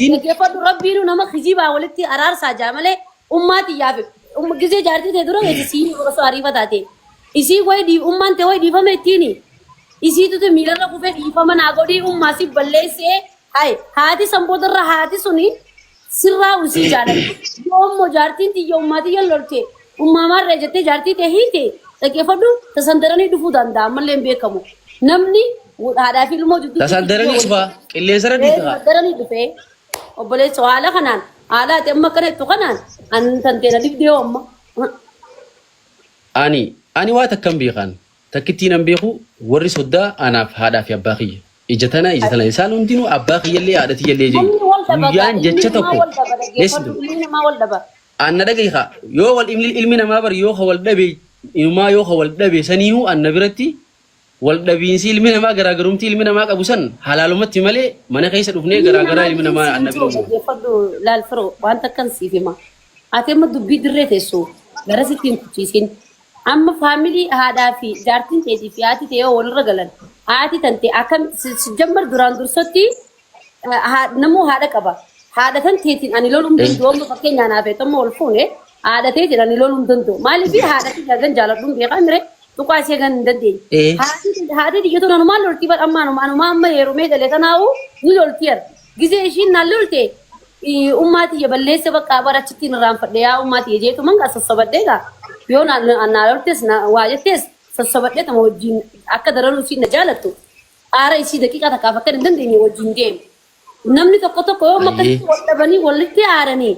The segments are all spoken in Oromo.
dhaggeeffadhu rabbiinu nama kijibaa walitti araarsaa jaa malee ummaati yaafe gisee jaartii ta'e dura isii osoo ariifa taate isii wayi ummaan ta'e wayi dhiifame ittiini isiitutu miilarra kufee dhiifama naa godhii ummaa si balleessee haati sanboodarra haati suni sirraa usii jaalladhu yoo immoo jaartiin xiyya ummaati yallolte ummaamarra jettee jaartii ta'e hiite dhaggeeffadhu tasandaranii dhufuu danda'a mallee hin beekamu namni haadhaa fi ilmoo jidduu tasandaranii dhufa qilleensarra dhufee obboleessa haala kanaan haala ati amma kana jettu kanaan an tanteena dibdee amma ani waa takkan beekan takkittiin an beeku warri soddaa anaaf haadhaa fi abbaa kiyya ijatana isaan hundinuu abbaa kiyyallee haadha tiyyallee jiru guyyaan jecha tokko anna dhagayka yoo wal ilmi namaa bar yoo wal dhabe inumaa yoo wal dhabe saniihu anna biratti wal dhabiinsi ilmi namaa garaagarumti ilmi namaa qabu san halaalumatti malee mana keessa dhufnee garaagaraa ilmi namaa anna biratti fadhu laal firo waan takkan siif hima ati amma dubbii dirree teessoo gara sittiin kuchiisin amma faamilii haadhaa fi jaartiin teetii fi haati ta'ee walirra galan haati tante akkam jambar duraan dursotti namuu haadha qaba haadha tan teetiin ani lolum danda'u amma fakkeenyaa naaf eetamma wal fuune haadha teetiin ani lolum danda'u maaliif haadha tijagan jaaladhuun beekaa mire tuqaa ishee kan hin dandeenye haati tiyyatu nanumaan loltii bad ammaa amma heerumee galee kanaawu ni loltiyer gisee ishiin naan lolte ummaatiyya balleessa bakka barachitti irraanfadhe yaa ummaatiyya jeetu mangaa sassabadheegaa yoo naa loltes waa jettees sassabadhee tama wajjin akka daranuu ishii na jaalattu aara ishii daqiiqaa takkaaf akka hin dandeenye wajjin deemu namni tokko yoo makkasitti wal dhabanii walitti aaranii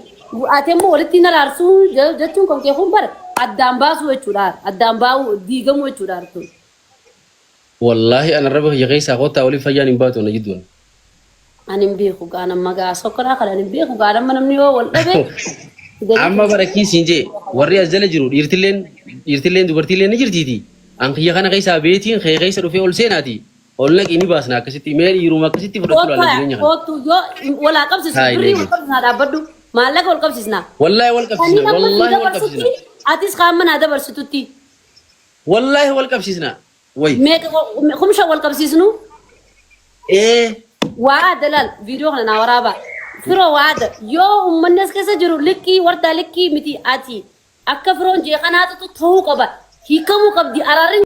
ati immoo walitti naraarsuu jechuun kan kee kun bara addaan baasuu jechuudha addaan baa'uu diigamuu jechuudha artu wallahi ana rabba yaqiisa qotaa wali fayyaan hin baatu na jidduun ani beeku gaana magaa sokora kala ani beeku gaana namni yoo wal dhabe amma barakii siinjee warri as jala jiru dhiirtilleen dubartiilleen ni jirtiiti an kiyya kana keessa beetiin keessa dhufee ol seenaati ol naqii ni baasna akkasitti mee dhiiruma akkasitti fudhachuu laala jireenya kana kootu yoo walaa qabsiisu birrii wal qabsiisnaa dhaabbadhu maallaqa wal qabsiisnaa wallahi wal qabsiisna atis qaamana dabarsitutti wallahi wal qabsiisna way kumsha wal qabsiisnu waa dalal video kana naa waraaba firo waada yoo ummannes keessa jiru likkii warta likkii miti ati akka firoon jee kanaatu ta'uu qaba hiikamuu qabdi araarin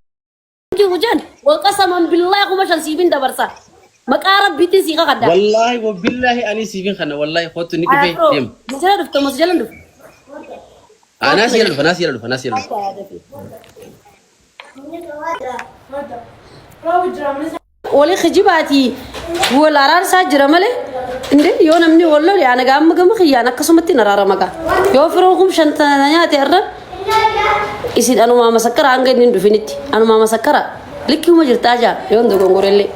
hujan wal qasaman billahi kuma shan siifin dabarsa maqaa rabbiitiin sii qaqadda wallahi wa billahi ani siifin kana wallahi khottu ni dhufee dem masjala dhufta masjala dhuf anas yalla dhuf wali khijibaati wal araarsaa jira malee inde yoo namni wallo yaana gaamma gama khiyaan akkasumatti naraara magaa yoo firoo kum shantana nyaate arra isin anuma masakkara hanga inni dhufinitti anuma masakkara likkuma jirtaa jaa yoo ndogongorelle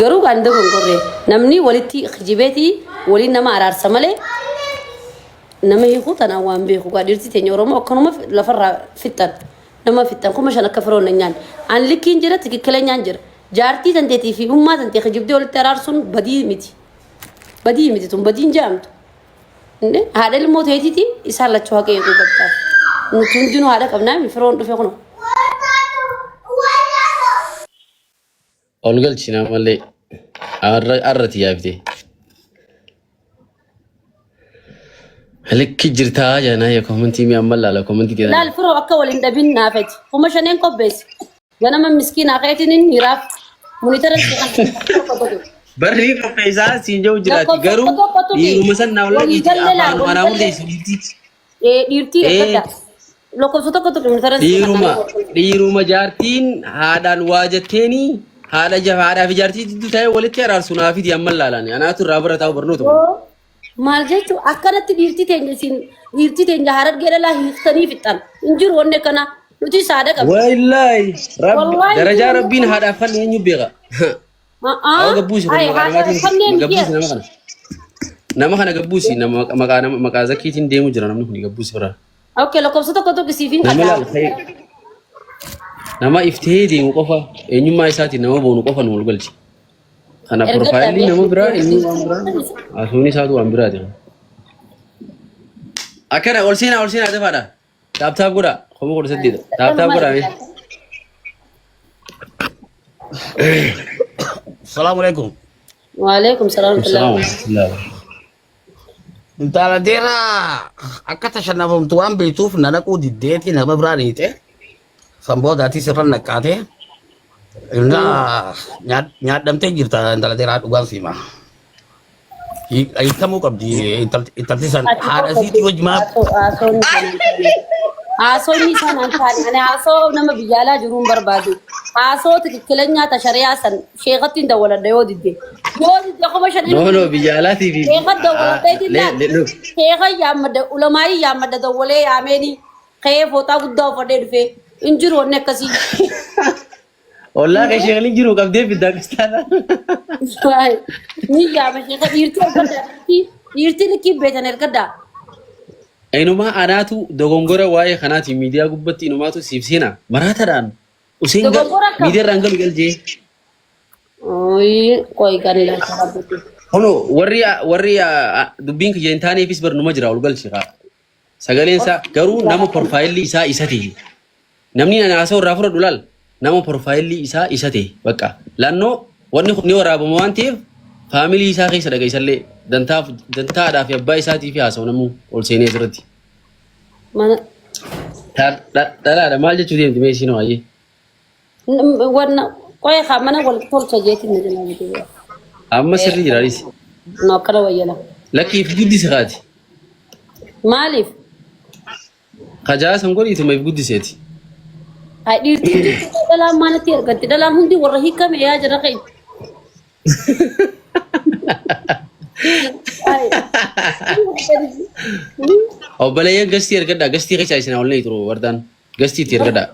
garuu kan ndogongorre namni walitti khijibeeti wali nama araarsa malee nama hiiku tana waan beeku gaa dirti teenya oromoo akkanuma lafarra fittan nama fittan kuma shan akka firoo nanyaan an likkiin jira tikkilenyaan jira jaartii tanteetii fi ummaa tantee khijibdee walitti araarsuun badii miti tun badiin jaamtu haadha ilmoo teetiiti isaan lachuu haqa eeguu qabdaaf nuti hundinuu haadha qabnaa firoon dhufe kuno ol galchina malee arrati yaafte likki jirtaa janaa ya komantii mi amma laala komantii keessa laal firoo akka waliin dhabin naafeti kuma shaneen qopheessi ganama miskiina keetinin hiraaf munitara barri qopheessaa siin jiru jiraati garuu dhiiruma san naa wala afaan waraabuu deessiti dhiirtii ekkada lokobsu tokko munitara dhiiruma jaartiin haadhaan waa jetteeni haadhaa fi jaartii jidduu ta'ee walitti araarsu naafiti amma laalani anaatu irraa bira taa'u barnoota maal jechuun akkanatti dhiirtii teenya harargee dhalaa hiiktanii fixan hin jiru wanni akkana nuti saada qabna. Wallahi darajaa rabbiin haadhaaf kan eenyu beeka. Awa gabbuusi nama kana gabbuusi maqaa zakkiitiin deemu jira namni kun gabbuusi biraa. Okay lakkoofsa tokko siifin qaddaa. Nama iftee deemu qofa eenyummaa isaatiin nama boonu qofa nu walgalchi. Kana profaayilii nama biraa eenyummaa biraa asuun isaatu waan biraati. Akkana ol seenaa defaadha. Taaptaap godha. Kamu kau sedih, taap kurang ni. Assalamualaikum. Waalaikumsalam. Intala dheera akka tashannafamtu waan beektuuf na dhaquu diddeeti nama biraa dhiite. San boodaatis irra naqqaate. Nyaadhamtee jirta intala dheeraa dhugaan siima. Hiikamuu qabdi intalti san haadha isiitii wajjimaa. Haasawni sanaan taane ani haasawaa nama biyya alaa jiruun barbaadu. Haasawaa tikkilenyaa tashariyaa san sheekatti hin dawwaladha yoo didde. Yoo didde kuma shan No, biyya alaatii fi sheekatti dawwaladha dinnaan. Sheekha yaammadda ulamaayii yaammadda dawwalee yaameenii ka'ee fooxaa guddaa uffadhee dhufee hin jiru wanni akkasii. ollaa kan sheekaliin jiru qabdee biddaa kristaanaa. Ni yaama sheekha dhiirtii ergaddaa dhiirtii likkii beekan ergaddaa. Inumaa anaatu dogongora waa'ee kanaati miidiyaa gubbatti inumaatu siif seena maraataadhaan useen miidiyaa irraan galu galchee. Qoy gani laata rabbutti. Hono warri dubbiin kiyya hin taaneefis barnuma jira ol galchi kaa. Sagaleen isaa garuu nama porfaayilii isaa isa ta'e. Namni ani haasa'u irraa fudhadhu laal nama porfaayilii isaa isa ta'e bakka. Laannoo wanni ni waraabama waan ta'eef faamilii isaa keessa dhaga isallee dantaadhaa fi abbaa isaatii fi haasa'u namuu ol seenee asirratti. Mana Dhalaadha maal jechuu deemti mee isin waayee? wanna qoy haa mana wal tolcha jeetiin na jala jechuudha. Amma sirrii jiraanis. No akkana wayyala. Lakkiif guddise kaati. Maaliif? Kajaa san godhiitu maif guddiseeti. Haa dhiirtii dhalaan maanatti argatti dhalaan hundi warra hiikame yaa jira kai. Obboleeyyan gastii ergadhaa gastii keessa isin ol ni turu wardaan gastiitti ergadhaa.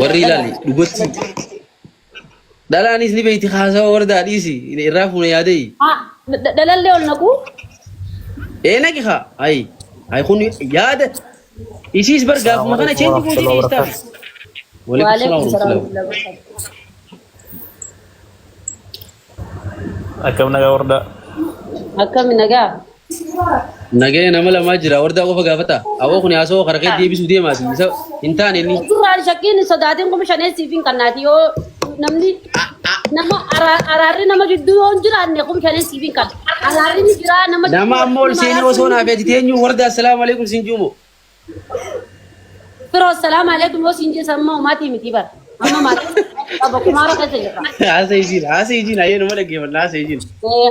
Warri ilaali dhugatti. Dhalaanis ni beekti haasawa wardaa dhiisi irraa fuuna yaadai. Dhalallee ol naqu? Naqi haa ayi kun yaada isiis bargaafuma kana cheenji gootee dhiistaa. Waalaikum salaam wa rahmatullahi. Akkam nagaa warda. Akkami nagaa? Nagee nama lamaa jira wardaa qofa gaafata. Awoo kun haasawaa karakee deebisuu deemaati. Hin taane inni. Duraan shakkiin sodaatiin kuma shaneessiif hin kannaati yoo namni nama araarri nama jidduu yoo hin jiraanne kuma shaneessiif hin kan. Araarri ni jira nama jidduu. Nama amma ol seenee osoo naaf eti teenyu wardaa assalaamu alaikum siin juumo. Firoo assalaamu alaikum yoo siin jeessa amma umaatii miti bara. Amma maatii qaba kumaara keessa jirra. Haasa ijiin ayyee nama dhaggeeffannaa haasa ijiin.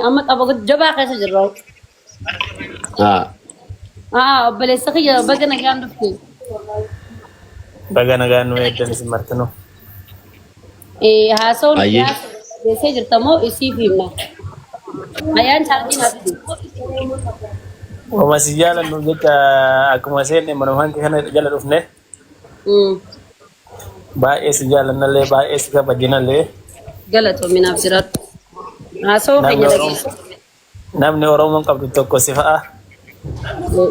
Amma qaba jabaa keessa jirra. Obboleessa kiyya baga nagaan dhufte. Baga nagaan nu eegdan isin martinu. Haasawuun deessee jirta moo isiif himna? Ayyaan chaarjiin hafti. Oma si jaalannu jecha akkuma seenne manuma hanqi kana jala dhufne. Baay'ee si jaalannallee baay'ee si kabajinallee. Galatoominaaf jiraatu. Haasawuu keenya dhageessu. Namni Oromoon qabdu tokko si fa'a.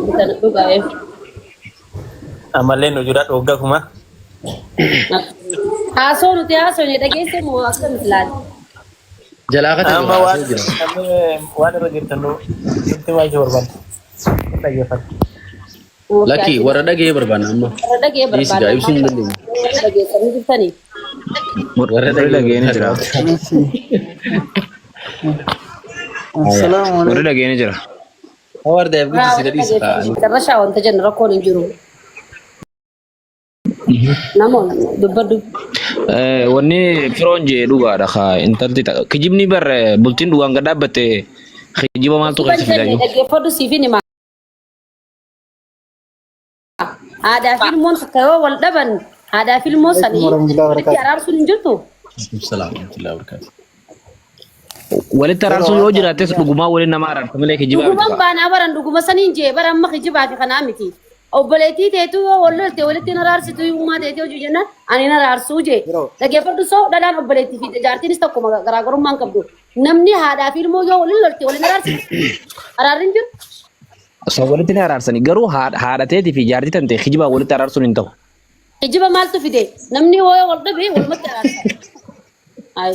Bitana dhugaa'ee. Amallee nu jira dhogga kuma. Haasawuu nuti haasawuu dhageesse moo akkamitti laata? Jalaa kata Amma waan irra jirtan nutti maal barbaadda? Dhaggeeffadha. Lakki warra dhagee barbaanna amma. Warra dhagee barbaanna. Ibsuun hin dandeenye. Dhageessanii jirtanii. Warra dhagee ni jira. Warri dhagee ni jira. Warda eef guddisi gadhiisa ta'an. Qarrashaa wanta jenna rakkoon hin jiru. Namoonni dubbaddu. Wanni firoon jee dhugaadha kaa intalti kijibni bar bultiin dhugaan gad dhaabbatte kijiba maaltu keessa fidaa jiru. Dhaggeeffadhu siif hin himaa. Aadaa fi ilmoon takka yoo wal dhaban aadaa fi ilmoo sanii walitti araarsuun hin jirtu. Walitti araarsuun yoo jiraates dhugumaa waliin nama araarsa malee kijibaa miti. Dhugumaan baanaa baran dhuguma saniin jee bara amma kijibaa fi kanaa miti. Obboleettii teetu yoo wal lolte walitti araarsitu uumaa teetu hojii jennaan ani araarsuu jee. Dhaggeeffadhu soo dhalaan obboleettii fi jaartiinis tokkuma garaagarummaan qabdu. Namni haadhaa fi ilmoo yoo waliin lolte waliin araarsitu. Araarri hin jiru. Osoo walitti ni araarsanii garuu haadha teetii fi jaartii tante kijibaa walitti araarsuun hin ta'u. Kijiba maaltu fide? Namni yoo wal dhabe walumatti araarsa. Ay.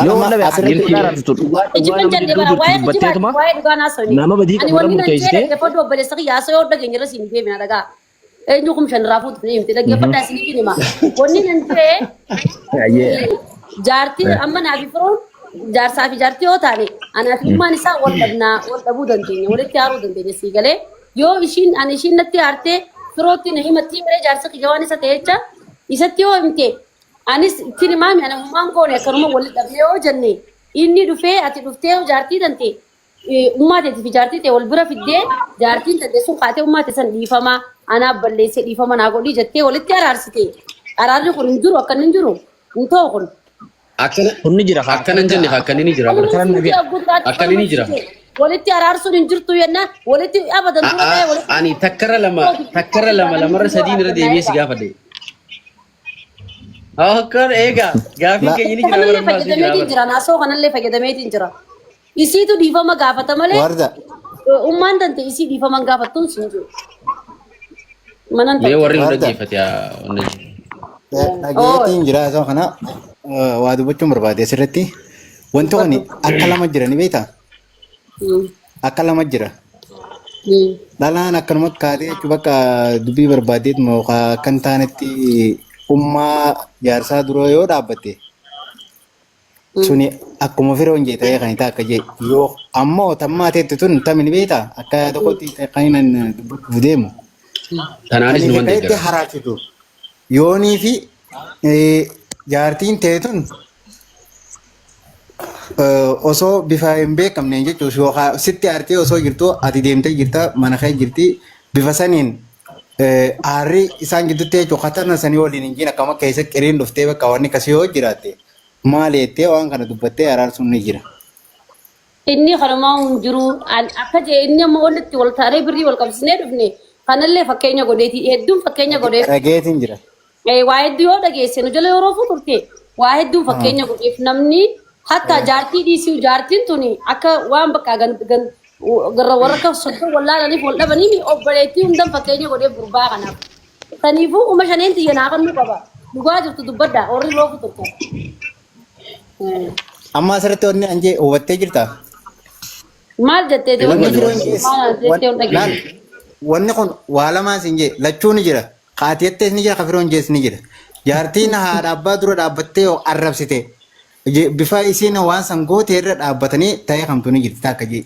Yoo wal dhabe asirratti araarsitu Kijiban jallee bara waa'ee kijibaa waa'ee dhugaa naasoo ni. nama badii Ani qabu wanni nan murteessitee jedhe dhaggeeffadhu obboleessa kiyyaa asoo yoo dhageenya irra siin deemina dhagaa. Eenyu kum shan raafuutu ni himte dhaggeeffadhaa isiniif hin hima. Wanni nan jedhe jaartii amma naafi firoon jaarsaa fi jaartii yoo taane anaaf ilmaan isaa wal dhabuu dandeenya walitti haaruu dandeenya sii galee yoo ishiin natti haartee firootti na himatti miree jaarsa kijawaan isa ta'e jecha isatti yoo himte anis ittiin himaami ana hummaan goone akkanuma walitti dhabnee yoo jenne inni dhufee ati dhuftee jaartii tante ummaatee fi jaartii ta'e wal bira fiddee jaartiin tante sun kaatee ummaatee san dhiifamaa anaaf balleessee dhiifama naa godhii jettee walitti araarsite araarri kun hin jiru akka hin jiru hin ta'u kun. Kun ni jira. Akkana hin jenne akkana ni jira. Akkana ni jira. Walitti araarsuun hin jirtu yennaan walitti abadan dura ta'e walitti. Ani takkara lama lamarra sadiin irra deebi'ee si gaafadhe. Akkana eegaa gaafii keenya ni jira. Kanallee fayyadameetiin jira naasoo kanallee fayyadameetiin jira. Isiitu dhiifama gaafata malee. Ummaan tante isii dhiifama gaafattuun siin jiru. Manan ta'e. Mee warri nu dhaggeeffate onnee. Dhageettiin jira asoo kana waa dubbachuun barbaade asirratti wanti kun akka lama jira ni beektaa? Akka lama jira. Dhalaan akkanuma kaatee jechuun bakka dubbii barbaadeet moo kan taanetti ummaa jaarsaa dura yoo dhaabbatte suni akkuma firoon jee ta'ee kan isaa akka jee yoo ammoo tammaa teetti tun tamni beektaa akka tokkotti kan inni dubbachuuf deemu. Kanaanis nu wanta jira. Haraachitu yoonii fi jaartiin teetun osoo bifa hin beekamne jechuun yookaan sitti aartee osoo jirtu ati deemtee jirta mana kee jirti bifa saniin aarri isaan gidduutti jechuun katana sanii waliin hin jiin akkama keessa qiriin dhuftee bakka wanni akkasii yoo jiraatte maal jettee waan kana dubbattee araarsuun ni jira. Inni kanumaa hin jiru akka jee inni amma walitti wal taaree birrii wal qabsiisnee dhufne kanallee fakkeenya godheeti hedduun fakkeenya godheef. Dhageetiin jira. Waa hedduu yoo dhageesse nu jala yeroo fuuturte waa hedduu fakkeenya godheef namni hatta jaartii dhiisuu jaartiin tuni akka waan bakka garra warra akka soddoo wallaalaniif wal dhabanii obboleettii hundan fakkeenya godheef gurbaa kanaaf. Kaniifuu uma shaneen xiyya naa kan nu qaba dhugaa jirtu dubbadda warri yeroo fuuturte. Amma asirratti wanni anjee hubattee jirtaa? Maal jettee wanni kun waa lamaa siin jee lachuun jira. Qaatiyattees ni jira kafiroon jees ni jira. Jaartiin haadha abbaa dura dhaabbattee yoo arrabsite bifa isiin waan san gootee irra dhaabbatanii ta'ee kamtu ni jirti akka jee.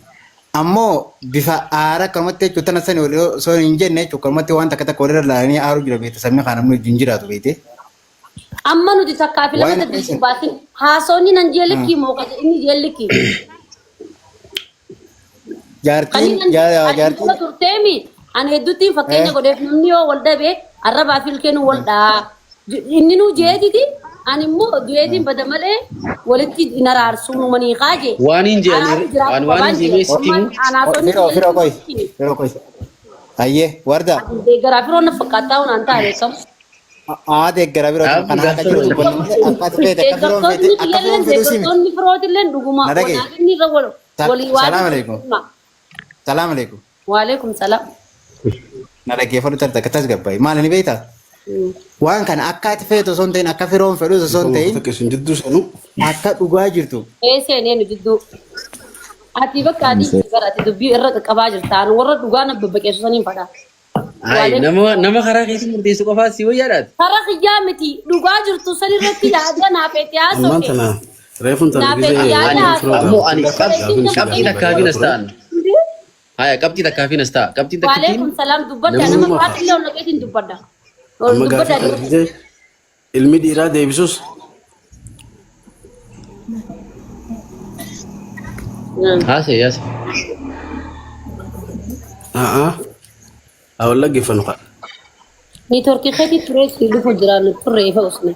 Ammoo bifa aara akkanumatti jechuun tana sani osoo hin jenne jechuun akkanumatti waan takka takka walirra ilaalanii aaruu jira beekte sabni kan namni wajjin jiraatu beekte. Amma nuti takkaa fi lama daddeessu baasin haasonni nan jeellikii moo inni jeellikii. Jaartiin turteemi ani hedduutiin fakkeenya godheef namni yoo wal dhabee arrabaa fi ilkeen wal dhaa. Inni nu jeetiti ani immoo jeetiin bada malee walitti hin araarsu numanii kaajee. Waan hin jeetiin waan hin jeetiin firoo koy. Ayyee warda. Deeggaraa firoo na fakkaataa hunaan taa'ee kam. Deeggaraa firoo kan akka jiru deeggartoonni firootillee dhuguma. Salaam alaikum. Salaam alaikum. Waalaikum salaam. Na dhaggeeffadhu tarta akkas gabbaa'e maal ni beektaa? Waan kana akka ati feetu osoo hin ta'in akka firoon fedhu osoo hin ta'in akka dhugaa jirtu. Seenee nu jidduu. Ati bakka adii gara ati dubbii irra qaqqabaa jirtaan warra dhugaa na babbaqeessu saniin fadhaa. Nama karaa keessa murteessu qofaas si wayyaadhaati. Karaa xiyyaa miti dhugaa jirtu sanirratti yaada naafeetti haasofne. Reefun Ammoo ani qabxii takkaafiin as ta'an. Haya qabxii takkaafiin as ta'a. Qabxii takkaafiin. Waalaikum salaam dubbadda nama faatillee ol naqeetiin dubbadda. amma gaafa ilmi dhiiraa deebisus Haase. awal dhaggeeffannu qaba. Niitoorkii keetii turee si dhufu jiraan turre ifa usne.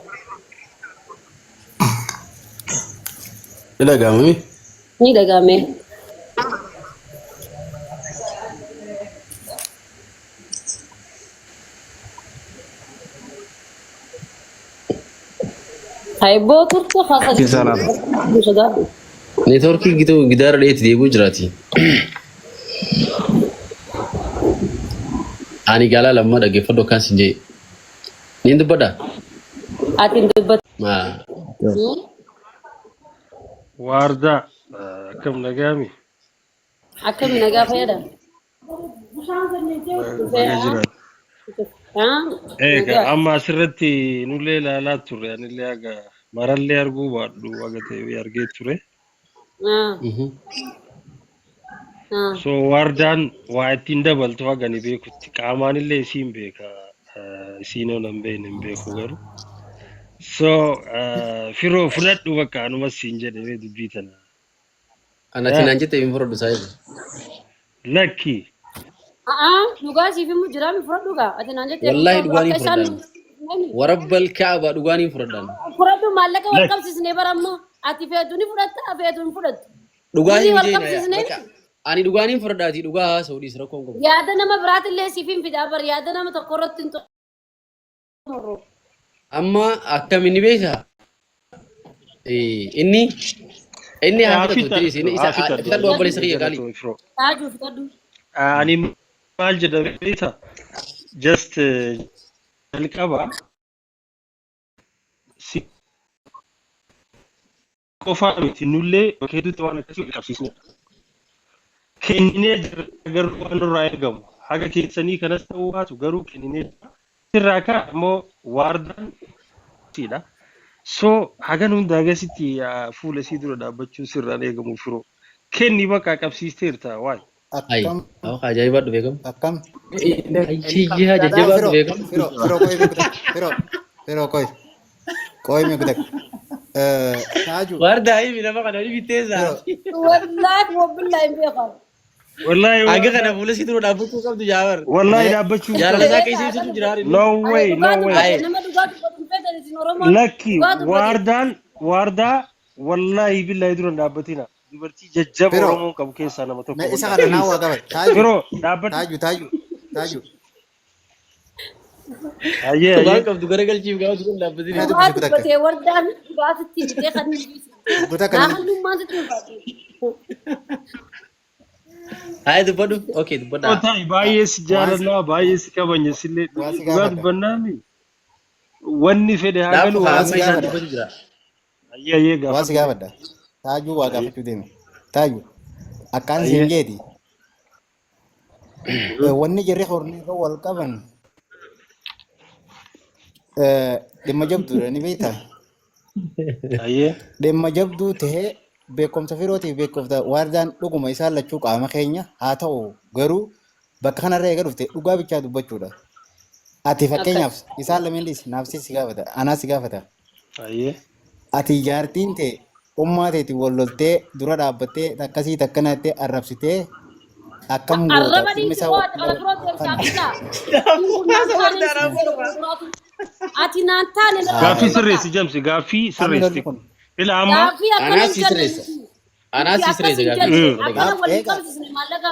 Ni dhagaamami? Ni dhagaame. Hai botur tuh khasa. Salam. Sudah. Networking gitu gidara dheeti deebuu jiraati. Ani gala lamma dhaggeeffadhu kan sin jee. Niin dubbadha? Atin dubbat. Warda kam nagami. Akkam nagaa fayyada. Amma asirratti nullee ilaalaa turre anillee aga marallee arguu baadhu aga ta'e argee ture. So wardaan waa ittiin dabaltu hagani beekutti qaamaanillee isiin beeka isiinoo nan beekne hin beeku garuu. So firoo fudhadhu bakka anumas siin jedhamee dubbii tana. Anati naan jette hin fudhadhu saayibu. Lakki. Dhugaa siif immoo jiraami fudhadhugaa ati naan jette. Wallahi dhugaan hin fudhadhan. Warabbal kaaba dhugaan hin fudhadhan. Fudhadhu maallaqa wal qabsiisnee baramma ati feetu ni fudhatta feetu hin fudhattu. Dhugaan hin jeenaa. Ani dhugaan hin fudhadhaati dhugaa haasa'u dhiis rakkoon qabu. Yaada nama biraatillee siif hin fidaa bar yaada nama tokko irratti hin xumurru. Amma akkamiin beektaa? Inni haa fudhatu dhiis inni isa fudhadhu obboleessa kiyya qaalii. Taajuu fudhadhu. Ani maal jedha beektaa? Just jalqaba si qofaa miti nullee bakkeetutti waan akkasii wal qabsiisnedha. Kenninee garuu waan irraa eegamu haga keessanii kanas ta'uu baatu garuu kenninee sirraa kaa immoo waardaan siidha. So hagan hunda agasitti fuula isii dura dhaabbachuun sirraan eegamu firoo. Kenni bakka qabsiisteerta waay. Akkam. Ajaa'iba dhufe kam. Akkam. Ayyaa jajjabaa dhufe kam. Firoo koy mi gudak. Taaju. Wardaa himi nama kana ni bitteessaa. Wallaahi mobilaa hin beekan. Wallahi Aga kana fuula isii dura dhaabbachuu qabdu jaawar. wallahi dhaabbachuu Jaalala isaa keessa ibsatu jiraari. no way Nama dhugaa dubbatu fedhan isin Oromoo. Lakki waardaa wallahi billahi dura dhaabbatina. Dubartii jajjaba Firoo. Oromoo qabu keessaa nama tokko. Me isa kana naa waa qabat. Firoo dhaabbata. Taaju. Ayyee Waan qabdu garagalchiif gaafa turuun dhaabbatini. Dhugaa dubbatee wardaan dhugaatitti bitee kan hin Guta kana. Naannummaan sitti hin faatu. Haa dubbadhu. Okay dubbadhaa. Otai baay'ee si jaalannaa baay'ee si kabanya sillee Waa si dhugaa gaafadha. dubbannaami. Wanni fedhe haa Dhaabu galu haa waan amma isaan dubbatu jira. ayyee Waa si gaafadha. Taaju waa gaafachuu deeme. Taaju. Akkaan siin jeeti. Wanni jirri horni irra wal qaban. Dhimma jabduudha ni beektaa? Ayyee. Dhimma jabduu tahee beekumsa firootiif beekumsa waardaan dhuguma isaan lachuu qaama keenya haa ta'u garuu bakka kanarra eega dhufte dhugaa bichaa dubbachuudha. Ati fakkeenyaaf isaan lameen dhiis naafsi si gaafata anaa si gaafata. Ayyee. Ati jaartiin ta'e ummaa teetiin wal loltee dura dhaabbattee takkasii takkanattee arrabsitee akkam Arraba goota dhiisi waa kana birootti hirkaafisaa. Ati naan taane Gaaffii sirreessi jamsi gaaffii sirreessi. Ila amma Gaaffii Anaa akkana si sirreessa. Anaa si sirreessa gaaffii. akkana waliin qabsiisne maallaqa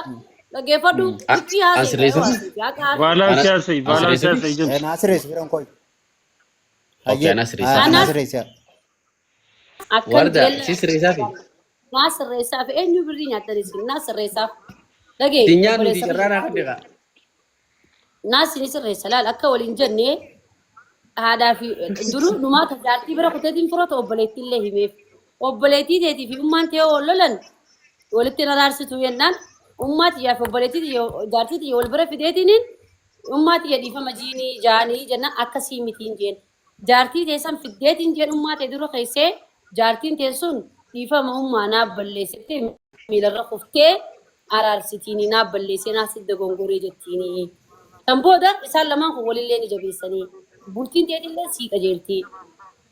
dhaggeeffadhu itti An sirreessa. baalaan siyaasa jamsi. naa sirreessu firan koy. Okay, anaa sirreessa. Anaa sirreessa. Akkan Wardaa jella si sirreessaa fi. naa sirreessaaf eenyu birrii nyaattanis naa sirreessaaf dhagee Dinyaan nuti carraa naa fidde kaa. naa sini sirreessa laal akka waliin jennee haadhaa fi duruu numaa kan jaartii bira kuteetiin firoota obboleettii illee himeef obboleettii teetii fi ummaan ta'ee ol lolan walitti naraarsitu yennaan ummaa xiyyaa fi obboleettii jaartii xiyya wal bira fideetiniin ummaa xiyya dhiifama jiinii jaanii jennaan akkasii mitiin jeen jaartii teessan fiddeetiin jeen ummaa ta'e dura keessee jaartiin teessun dhiifama ummaa naaf balleessite miilarra kuftee araarsitiin naaf balleessee naaf sidda gongoree jettiini. Kan booda isaan lamaan kun walillee ni jabeessanii bultiin teetillee sii qajeelti.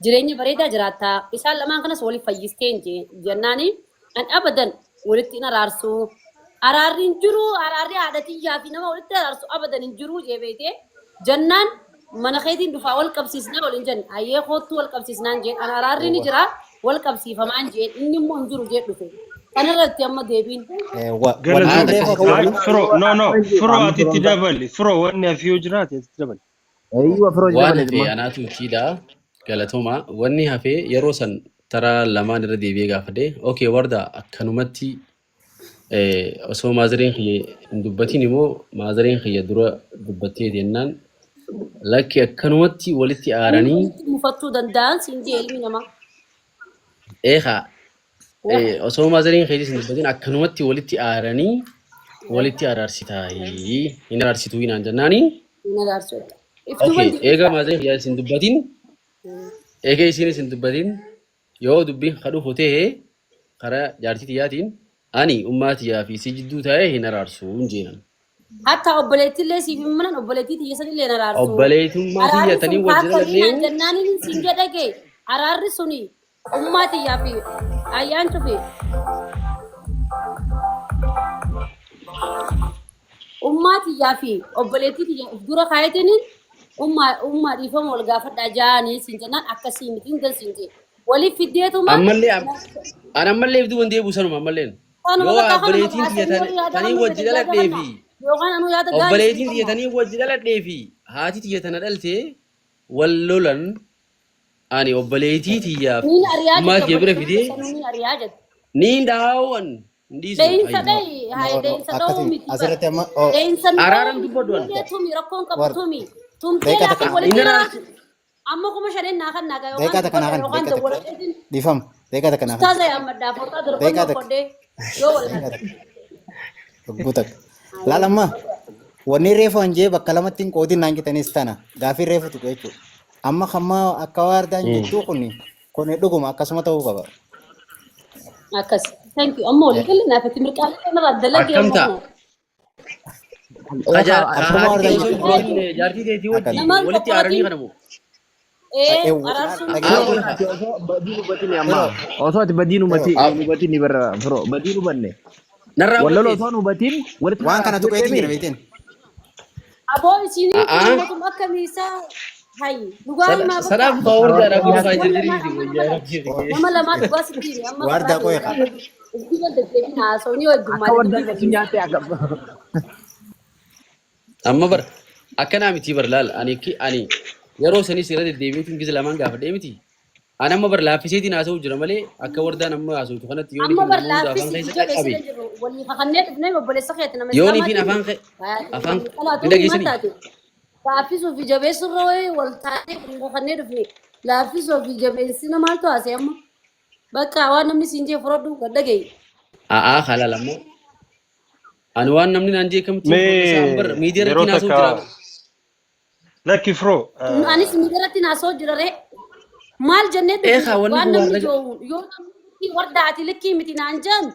Jireenya bareedaa jiraattaa isaan lamaan kanas waliif fayyistee jennaani an abadan walitti hin araarsu. Araarri hin jiru araarri haadhatiyyaa fi nama walitti araarsu abadan hin jiru jeebeetee jennaan mana keetiin dhufaa wal qabsiisnaa waliin jenna hayyee koottuu wal qabsiisnaan jeen an araarri ni jira wal qabsiifamaan jeen inni immoo hin jiru jee dhufe. Kanarratti amma deebiin. Firoo ati itti dabali. Firoo wanni hafi yoo jiraate itti dabali. Waan hafee anaatu ichiidha. Galatooma. Wanni hafee yeroo san taraa lamaan irra deebi'ee gaafadhe. Okay warda akkanumatti osoo maazareen kiyya hin dubbatiin immoo maazareen kiyya dura dubbattee jennaan lakki akkanumatti walitti aaranii. Mufattuu danda'an siin jee ilmi namaa. Eegaa. Osoo maazariin kiyya hin dubbatiin akkanumatti walitti aaranii walitti araarsitaa hin araarsituu hinaan jennaanii. Hin araarsu. Okay, eega maazariin kiyya hin dubbatiin eega isiinis hin dubbatiin yoo dubbiin kadhu hotee karaa jaartii tiyyaatiin ani ummaa tiyyaa fi si jidduu taa'ee hin araarsu hin jeenan. Hatta obboleettillee siif hin malan obboleettii tiyya sanillee hin araarsu. Obboleetummaa tiyyatanii wal jala deemu. Jennaaniin siin jedhage araarri suni ummaa tiyyaa fi ayyaan cufe. Ummaa tiyyaa fi obboleettii tiyya dura kaayatanii ummaa dhiifama wal gaafadhaa jaanii siin jennaan akkasii miti hin dansiin jee. Waliif fiddeetuma. Ammallee ibduu wanti eebu sanuma ammalleen. Yoo obboleettiin tiyyatanii wajji dhaladhee fi obboleettiin tiyyatanii wajji dhaladhee fi haati tiyyatana dhaltee wal lolan ani obboleettii tiyyaaf ummaa tiyya bira fidee niin daawwan ndiisu. Deensa dhee haa deensa dhoo miti. Asirratti amma Deensa araaram dubbadhu tumi rakkoon qabu tumi. Tumtee laafii walitti araarsu. Amma kuma shadeen naa kan naa gaayoo deeqaa takka naa kan dhiifama deeqaa takka naa kan taasisa ammaddaa furtaa darbannoo kodhee yoo wal guutak laalamma wanni reefu hanjee bakka lamatti hin qoodin naan jetanis tana gaafii reefu tuqu jechuudha amma kamma akka waardaan jechuu kun dhuguma akkasuma ta'uu qaba. Akkas thank you amma walii galee naaf itti mirqaalee kanarraa dalagee akkamta jaartii teetii wajji walitti aaranii kanamu. Osoo ati badiin hubatiin ni barra firoo badiin hubanne. Walloloo osoo hubatiin walitti waan kana tuqeetiin jira beekteen. Aboo isinii kun akka miisaa hayi dhugaa himaa Sanaaf wardaadhaa gurfaa jirti. nama lamaa dhugaa sittiin amma Waardaa qo'ee qaba. Iddoo deddeebiin haasawni akka wardaan isin nyaatee akka. Amma bar akkanaa miti bar laal ani yeroo sanis irra deddeebiitiin giza lamaan gaafadhee miti. Ani amma bar laaffiseetiin haasa'u jira malee akka wardaan amma haasa'utu kanatti yoo amma bar afaan laaffisi keessa qaqqabe. walii kakannee dhufnee obboleessa keetti nama Yoo niifiin afaan hin dhageessanii. laaffisuu fi jabeessurra wayii wal taatee walii kakannee dhufne laaffisuu fi jabeessina maaltu haasee amma bakka waan namni siin jee fudhadhu gadda ga'e. Halal ammoo. Ani waan namni naan jee kamti miidiyaa irratti haasa'u jira. Lakki firoo. Anis miidiyaa irratti haasa'u jira ree. Maal jennee Eegaa wanni waan kun namni warra joohu yoo namni wardaati likkii miti naan jaan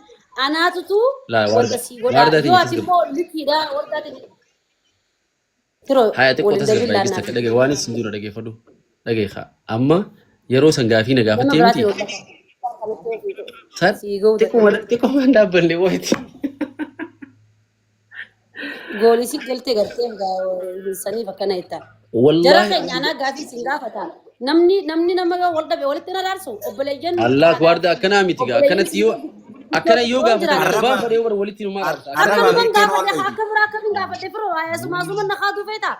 anaatutu Laa, warda si godhaa wardaati yoo miti ati sirba. immoo likkiidha wardaati firoo Haya xiqqoo waliin tasirraa dabilaan eegis takka dhagee waan isin jiru dhageeffadhu. Dhageeffa. Amma yeroo san gaafii na gaafattee miti. San xiqqoo waan dhaabbanne wayiiti. Goolisi galtee gartee saniif akkana jettaa. Jara Wallaahi. keenya anaa gaafii isin gaafata. Namni nama wal dhabe walitti na raarsu obboleeyyan. Allah waarda akkanaa miti gaa akkanatti yoo akkana yoo gaafatan arbaa fadhee warra walitti numaa raarsa. Akkanumaan gaafate akka biraa akkamiin gaafate firoo asuma na kaatu feeta.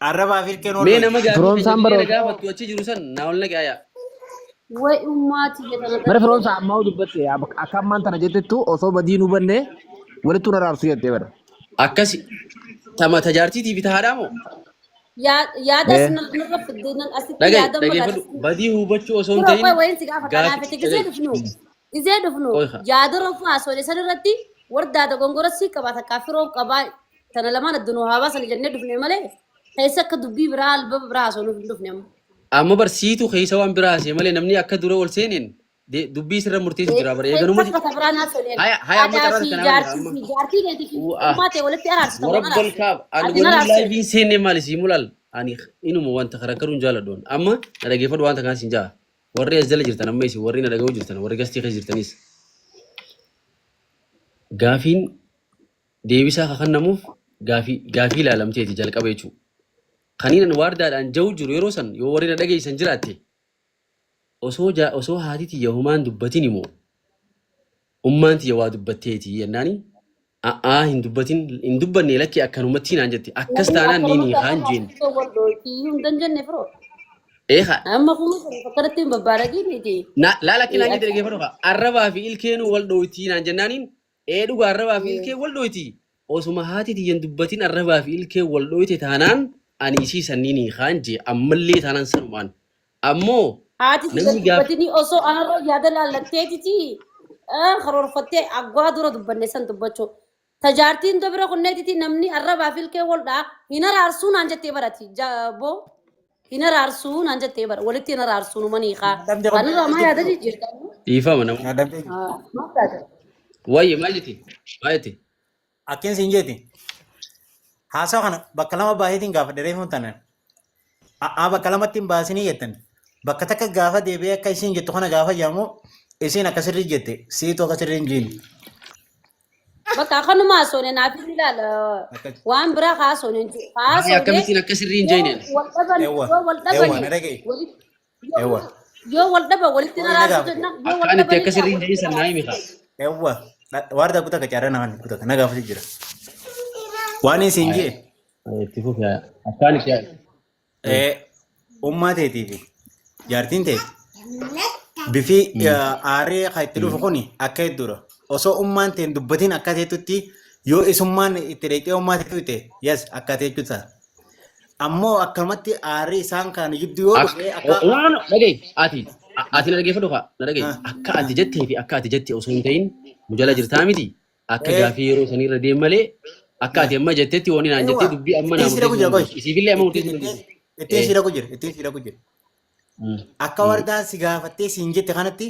Arrabaa fi ilkeen Mee nama Firoon isaan baroo- gaafii gaafattu achi jiru san naa ol naqee aayaa. Way ummaati jedhana. Bara firoon isaa ammaa dubbatte akka ammaan tana jettettu osoo badiin hubanne walitti na raarsu jettee bara. Akkasi tajaartiitiif haadhaa moo? Yaada sinirra fiddeenan asitti Dhagaye yaada dhageeffadhu badii hubachuu osoo hin Firoo ta'in wayin si gaafata naafete gizee dhufnu Oiha. yaada rofuu haasoolee san irratti wardaata gongora sii qabaata kaafiroo qabaa tana lamaan addunuu haa baasan jennee dhufne malee keessa akka dubbii biraa albaba biraa haasoonuuf hin dhufne amma. amma barsiitu keessa waan biraa haasee malee namni akka dura ol seeneen dubbii sirra murteessu jira bara eeganuma Keessa kata biraan haasooleen Haya, amma aadaa carraa fi kana jaartii jaartii keetii fi ummaa ta'e walitti araarsitan waan warabbal kaab ani Ati na wani raabse. laayiviin seenne maali sii mulal ani inuma wanta karakkaruun jaaladhoon amma na dhageeffadhu wanta kanas hin jaa warri as jala jirtan amma isin warri na dhaga'uu jirtan warri gastii keessa jirtanis gaafiin deebisaa kakannamuuf gaafii ilaalamteeti jalqaba jechuudha. Kaniinan waardaadhaan ja'u jiru yeroo san yoo warri na dhageessan jiraatte osoo haati tiyya humaan dubbatin immoo ummaan tiyya waa dubbatteeti jennaani hin dubbanne lakki akkanumatti naan jette akkas taanaan niin haan jeen hin danjenne firoo. eeha Amma kuma akkanatti hin babbaadagii miti. laala kinaan jette dhageeffadhu arrabaa fi ilkeenuu wal dhooytii naan jennaaniin dhuga arrabaa fi ilkeen wal dhooyti osuma haati tiyyan dubbatin arrabaa fi ilkeen wal dhooyte taanaan ani isii sanniin haan jee ammallee taanaan sanumaan ammoo Haati Namni siga dubbatini osoo anarra yaada laallatteetiti karoorfattee aggaa dura dubbanne san dubbachuu. Tajaartiin dobira kunneetiti namni arrabaa fi ilkee waldhaa hin araarsuu naan jettee barati boo hin araarsuu naan jettee bara walitti hin araarsuu numanii kaa. Anarraa maa yaada jijjiirtan. dhiifama nama. Yaadamtee Maal taate? Wayye maal jetti? Maal jetti? akkeen siin jeeti. Haasawa kana bakka lama baay'eetiin gaafa dheereeffamu tanan. Bakka lamatti hin baasinii jettan. Bakka takka gaafa deebi'ee akka isiin jettu kana gaafa jaamu isiin akkasirri jette siitu akkasirri hin jiin. Bakka akkanuma haasofne naaf hin ilaala. Waan biraa haasofne hin jiru. Haasofne akkamittiin akka sirrii hin jeeneen? Yoo wal dhaban yoo wal dhaban walitti naraatu jenna. Akkaan itti akka sirrii hin jeensan naa himi kaa. Eewwa waardaa kutaa kacaara naman kutaa na gaafa jira. Waan isiin jee. Itti fufi akkaan itti ummaa teetii fi jaartiin ta'e bifi aaree kan itti dhufu kuni akka hedduudha. Osoo ummaan ta'e dubbatiin akka teetutti yoo isummaan itti dheettee ummaa teetu yes akka teechu ta'a. Ammoo akkamatti aaree isaan kan jidduu yoo dhufee akka. Dhagee ati na dhageeffadhu kaa na dhagee akka ati jettee fi akka ati jettee osoo hin ta'in mujala jirtaa miti akka gaafii yeroo sanii irra deem malee akka ati amma jettetti waan naan jettee dubbii amma naa murteessu isiifillee amma murteessu. Ittiin siidha ku jira. Akka wardaan si gaafattee siin jette kanatti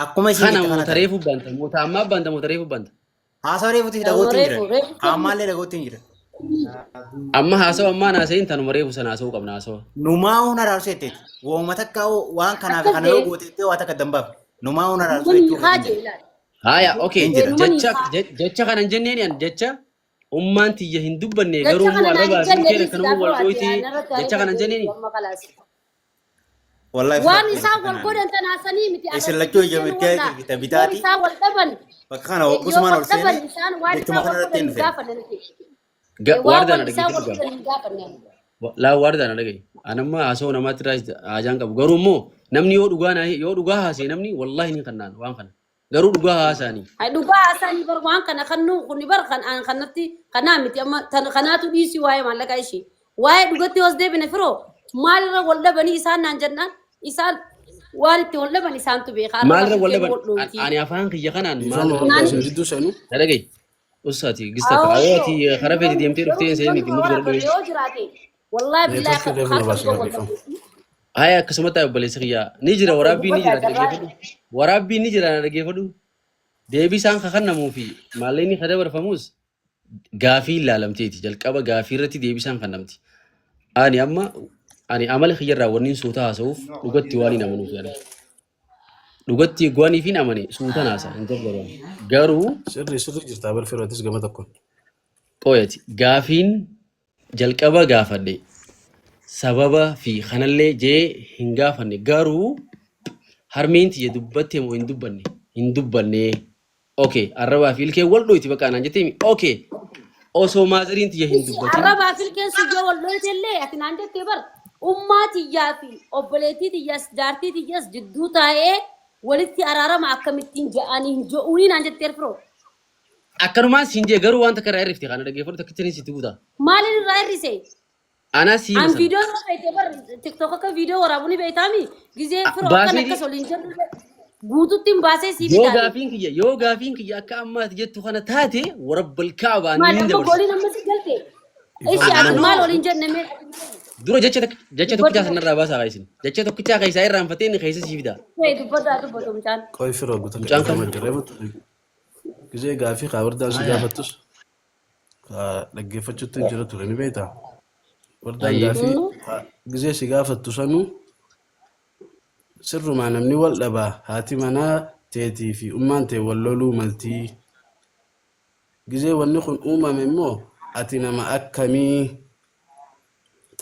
akkuma isiin jette kanatti. Kana reefu banta moota ammaa banta moota reefu banta. Haasawa reefuutti dhagootti hin jira. Ammaallee dhagootti hin jira. Amma haasawa ammaa naasa'in tanuma reefu sana haasa'uu qabna haasawa. Numaa humna raarsu jetteeti. Wooma takka waan kanaaf kana yoo gootettee waa takka dambaaf. Numaa humna raarsu jechuudha. Haya okay jecha kana hin jenneen jecha. Ummaan tiyya hin dubbanne garuu mu arraba asirkeen akkanuma wal dhoyti jecha kana jenneeni. Waan isaa wal godhan tanaasanii miti. Isin lachuu ija mirgaa bitaati. Isaa wal dhaban. Bakka kana Usmaan ol seenee jettuma kana irratti hin dhufe. Waardaan dhaggeeffatu. Laa waardaan dhagee. Anamma haasoo namaatti haajaan qabu garuu immoo namni yoo dhugaa haasee namni wallaahi ni kannaan waan kana. Garuu dhugaa haasaanii. Dhugaa haasaanii bar waan kana kannu kuni bar kanatti kanaa miti amma kanaatu dhiisii waa'ee maallaqaa ishee. Waa'ee dhugatti os deebine firoo maalirra wal dhabanii isaan naan jennaan isaan waan itti wal dhaban isaantu beekaa. Maalirra wal dhaban ani afaan kiyya kanaan maal jidduu sanuu. Dhagee usaati gista kaawwati karaa feeti deemtee dhuftee seenii miti mutu godhu. Yoo jiraate wallaahi billaa Haya akkasumatti obboleessa kiyyaa ni jira waraabbiin ni jira dhaggeeffadhu. Waraabbiin ni jira dhaggeeffadhu. Deebii isaan kakannamuu fi maallaqni kada barfamus gaafii ilaalamteeti. Jalqaba gaafii irratti deebii isaan kannamti. Ani amala kiyyarraa wanni suuta haasa'uuf dhugatti waan hin amanuuf yaada. Dhugatti gwanii fi hin amane suuta haasa hin gargaaru. Garuu Sirri jirtaa barfeerratis gama tokkoon. Qoyati gaafiin jalqaba gaafadhe. Sababa fi kanallee jee hin gaafanne garuu harmeen tiyya dubbattee moo hin dubbanne okay arrabaa fi ilkee wal dhoyti bakka anaan jettee okay osoo maaziriin tiyya hin dubbatin arrabaa fi ilkeen sujjoo wal dhoyti illee ati naan jettee bar ummaa tiyyaa fi obboleettii tiyyas jaartii tiyyas jidduu taa'ee walitti araarama akkamittiin je'anii hin jo'uunii naan jettee firoo. Akkanumaan siin jee garuu waan takka irraa hirrifte kana dhaggeeffatu takkitti sitti guuta. Maalin irraa hirrise? Ana sih. An video itu bar TikTok ke video orang ini betami. Gize pro kan nak solin jen. Gutu tim bahasa sih bida. Yoga fin kiya akka amma jettu kana taate warabbal kaaba ni nda. Mal golin amma sigalte. Ishi an mal olin jen neme. Duro jecha tokkicha sanarraa baasaa kaisin. Jecha tokkicha kaisa irraan fateen kaisa sii bida. Dubbata mucaan. Qoy firoo gutan qaama jireematu. Gize gaafii qaawardaan si gaafattus. Dhaggeeffachuutti hin jira ture ni beektaa. Wardaan gaafii gizee si gaafattu sanuu sirrumaa namni wal dhabaa haati manaa teetii fi ummaan ta'e wal loluu maltii. Gizee wanni kun uumame immoo ati nama akkamii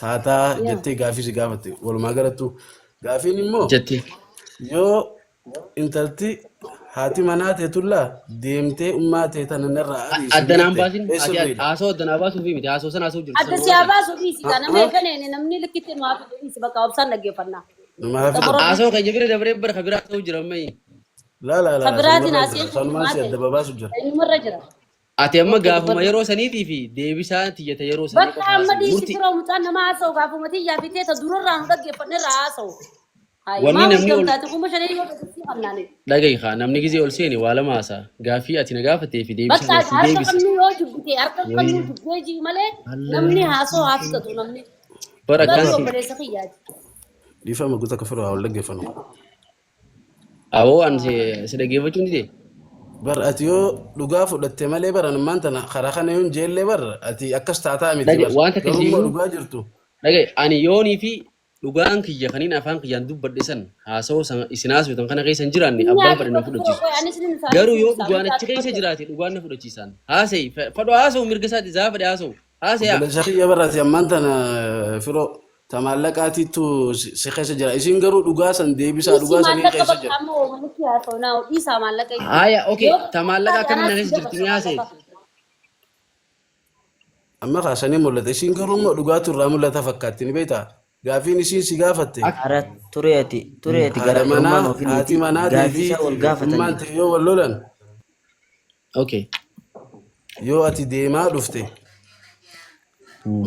taataa jettee gaafii si gaafatte walumaa galattu gaafiin immoo yoo intalti haati manaa teetullaa deemtee ummaa ta'e tanarraa addanaan baasin haasoo addanaa baasuu fi miti haasoo sana haasoo jirtu. Adda siyaa baasuu fi si kana mee kaneen namni likkitti nu haasoo fi si bakka obsaan dhaggeeffannaa. Haasoo kan jabire dabaree bara kabiraa ta'uu jira ammayyi. Kabiraatiin haasee sanumaan si adda babaasu jira. Eenyumarra jira. Ati amma gaafuma yeroo saniitii fi deebisaa tiyyata yeroo sanii bakka amma dhiisi firoo mucaan nama haasa'u gaafuma tiyyaa fi teeta durarraa nu dhaggeeffannerraa haasa'u. Wanni namni ol dhagahi haa namni gizee ol seeni waa lama haasaa gaafii ati na gaafattee fi deebisa bakka harka kannuu yoo jibbite harka kannuu jibbee jii malee namni haasoo haasatu namni bara garuu kan obboleessa kiyyaati. Dhiifama guutaa akka firoo haa wal dhaggeeffannu. Awoo an si dhaggeeffachuu ni ta'e. Bar ati yoo dhugaa fudhatte malee baran maanta karaa kana yoon jeellee bar ati akkas taataa miti bar. Wanta Garuu akkasii dhugaa jirtu. dhagaye ani yoonii fi dhugaan kiyya kaniin afaan kiyyaan dubbadhe san haasa'oo isin haasoftan kana keessa hin jiraanne abbaan fedhe na fudhachiisu. Garuu yoo dhugaan achi keessa jiraate dhugaan na fudhachiisan. Haasa'e fedhu haasa'u mirga isaati zaa fedhe haasa'u. Haasa'e. Balashaqiyya barraati ammaan tana firoo tamaallaqaatiitu si keessa jira. Isin garuu dhugaa san deebisaa dhugaa sanii keessa jira. Haaya okey tamaallaqa akkamiin na keessa jirti ni haasa'e. Amma kaasanii mul'ata. Isin garuu immoo dhugaatu irraa mul'ata fakkaatti ni beektaa? Gaafiin isin si gaafatte. Ara tureeti garaagarummaan ofii haati manaatii fi ummaan ta'e yoo wal lolan. Okay. Yoo ati deemaa dhufte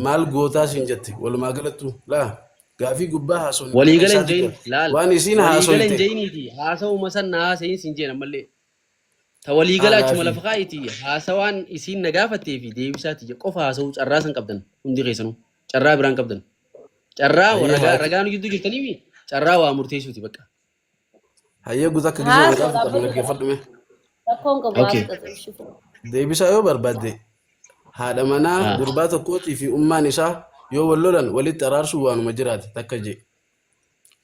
maal gootaa sin jette walumaa galattu laa gaafii gubbaa haasoo. Waliigala hin jeyin laal. Waan isin haasoo waliigala hin jeyiniiti haasa'uma san na haasa'in sin jeen ammallee. Ta waliigala achuma lafa kaa'iti haasawaan isin na gaafattee fi deebisaati qofa haasa'u carraa san qabdan hundi keessanuu carraa biraan qabdan. Carraa ragaan gidduu jirtanii fi carraa waa murteessuuti bakka. Hayyee guutaa akka gisee maqaa fudhatu dhaggeeffadhume. Deebisaa yoo barbaadde haadha manaa gurbaa tokkootii fi ummaan isaa yoo wal lolan walitti araarsuu waanuma jiraate takka jee.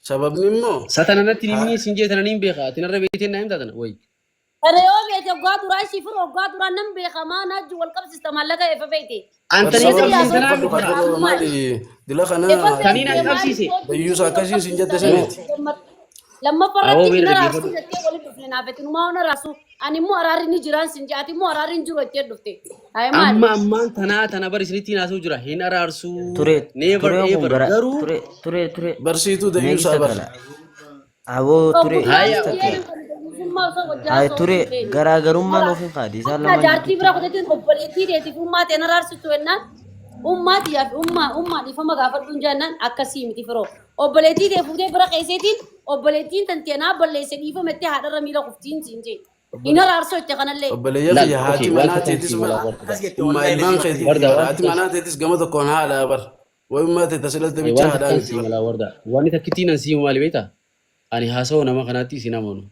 Sababni immoo. Satananatti nimni isin jeetana niin beekaa ati narra beekteen naa himtaa tana wayi. Kana yoo beekte waggaa duraa shifir waggaa duraa nan beekamaa naajju wal qabsista maallaqa efa beekte. Antanii qabsiisanaa dila kana taniin an qabsiise. Dayyuusa akkasiin sin jette saniiti. Lammaffarratti na raasuu jettee walitti dhufne naafetti numaa ona raasuu ani immoo araarri ni jiraan sin jaati immoo araarri hin jiru jettee dhufte. Ammaan tana bar isinitti naasuu jira hin araarsuu. Never ever garuu. Ture. Barsiituu dayyuusaa bara. Aboo ture. Hai ture garaagarummaan ofii qaadi isaan lama. Jaartii bira kuteetiin obboleettii deetiif ummaa ta'e araarsitu jennaan ummaatiyaaf ummaa dhiifama gaafadhuun jennaan akkasii miti firoo. Obboleettii ta'e fuutee bira qeesseetiin obboleettiin tanteenaa balleesse dhiifamettee haadharra miila kuftiin siin jee. Hin araarsoo itti kanallee. Obboleeyyaa fi haati manaa teetis ummaa ilmaan keetii haati manaa teetis gama tokkoon haadha bar. Wayi ummaa ta'e tasilatti bicha haadhaa miti. Wanni takkittiin an siimu maali beektaa? Ani haasawoo nama kanaatti isin amanu.